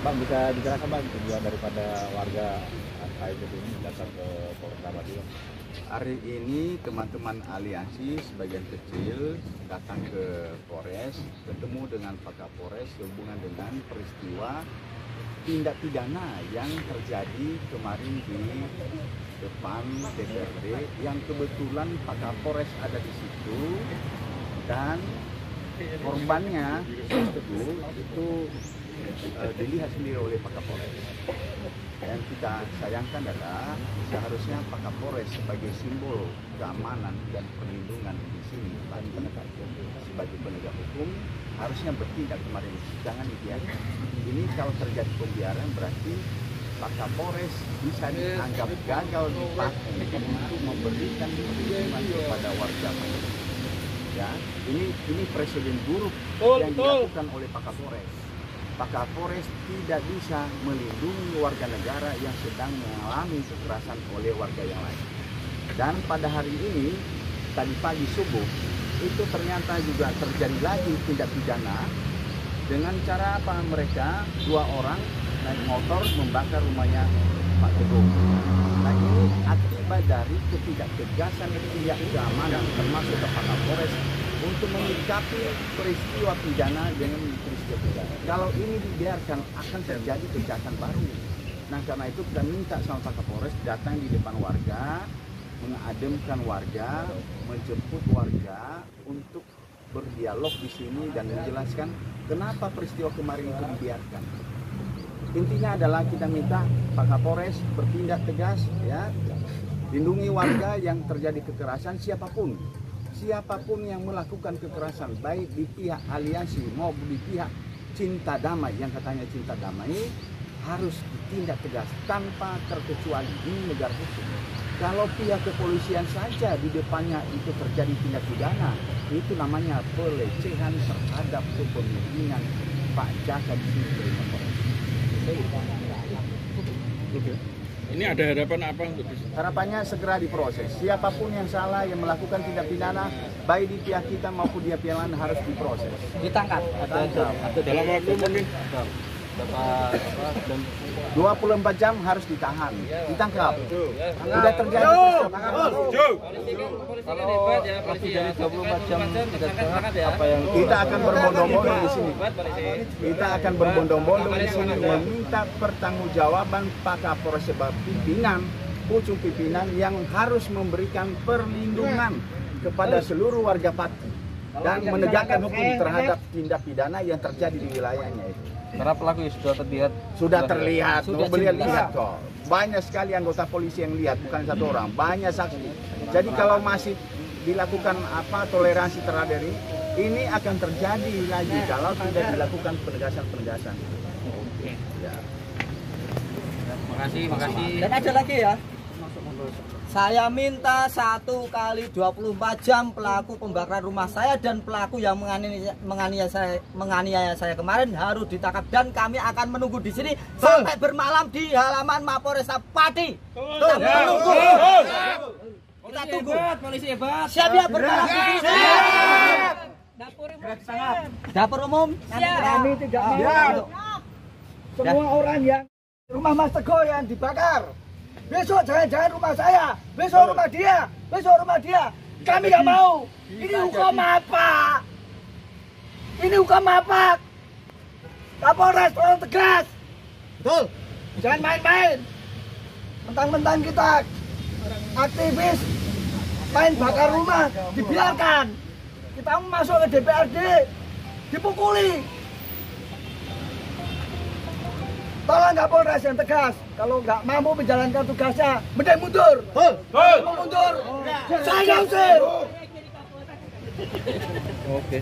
Bang, bisa dijelaskan Bang tujuan daripada warga AIPT ini datang ke Polres Madiun? Hari ini teman-teman aliansi sebagian kecil datang ke Polres, ketemu dengan Pak Kapolres sehubungan dengan peristiwa tindak pidana yang terjadi kemarin di depan DPRD, yang kebetulan Pak Kapolres ada di situ dan korbannya itu dilihat sendiri oleh Pak Kapolres. Yang kita sayangkan adalah seharusnya Pak Kapolres sebagai simbol keamanan dan perlindungan di sini sebagai penegak hukum harusnya bertindak kemarin, jangan dibiarkan. Ini kalau terjadi pembiaran berarti Pak Kapolres bisa dianggap gagal dipakai untuk memberikan perlindungan kepada warga masyarakat. Ya, ini presiden buruk yang dilakukan oleh Pak Kapolres. Pak Kapolres tidak bisa melindungi warga negara yang sedang mengalami kekerasan oleh warga yang lain. Dan pada hari ini, tadi pagi subuh, itu ternyata juga terjadi lagi tindak pidana dengan cara apa? Mereka dua orang naik motor membakar rumahnya Pak Teguh. Nah, ini akibat dari ketidaktegasan pihak keamanan termasuk Pak Kapolres untuk menyikapi peristiwa pidana dengan peristiwa pidana. Kalau ini dibiarkan akan terjadi kejahatan baru. Nah, karena itu kita minta sama Pak Kapolres datang di depan warga, mengademkan warga, menjemput warga untuk berdialog di sini dan menjelaskan kenapa peristiwa kemarin itu dibiarkan. Intinya adalah kita minta Pak Kapolres bertindak tegas, ya, lindungi warga yang terjadi kekerasan siapapun yang melakukan kekerasan, baik di pihak aliansi maupun di pihak cinta damai yang katanya cinta damai, harus ditindak tegas tanpa terkecuali di negara hukum. Kalau pihak kepolisian saja di depannya itu terjadi tindak pidana, itu namanya pelecehan terhadap kepemimpinan Pak Jaka di sini dari Kapolres. Ini ada harapan apa untuk bisa? Harapannya segera diproses. Siapapun yang salah yang melakukan tindak pidana, baik di pihak kita maupun di pihak lain harus diproses. Ditangkap. Dalam waktu mungkin 24 jam harus ditahan, ditangkap. Sudah terjadi. Kalau lebih dari 24 jam tidak ditangkap ya, apa yang Kita akan berbondong-bondong di sini. Kita akan berbondong-bondong di sini meminta pertanggungjawaban Pak Kapolres sebagai pimpinan, pucuk pimpinan yang harus memberikan perlindungan kepada seluruh warga Pati dan menegakkan hukum terhadap tindak pidana yang terjadi di wilayahnya itu. karena pelaku sudah terlihat. Sudah terlihat, beliau lihat kok. Banyak sekali anggota polisi yang lihat, bukan satu orang, banyak saksi. Jadi kalau masih dilakukan toleransi terhadap ini akan terjadi lagi kalau tidak dilakukan penegasan-penegasan. Ya. Makasih. Dan ada lagi ya. Saya minta 1 kali 24 jam pelaku pembakaran rumah saya dan pelaku yang menganiaya saya kemarin harus ditangkap, dan kami akan menunggu di sini sampai bermalam di halaman Mapolresta Pati. Kita tunggu. Polisi hebat. Siap ya bermalam di sini. Siap. Dapur umum. Kami tidak mau semua orang yang rumah Mas Teguh yang dibakar. Besok jangan-jangan rumah saya, besok rumah dia, Kami nggak mau. Ini hukum apa? Kapolres tolong tegas. Betul. Jangan main-main. Mentang-mentang kita aktivis main bakar rumah, dibiarkan. Kita masuk ke DPRD, dipukuli. Tolong Kapolres yang tegas. Kalau nggak mampu menjalankan tugasnya, mending mundur. Mau mundur, saya usir. Oke.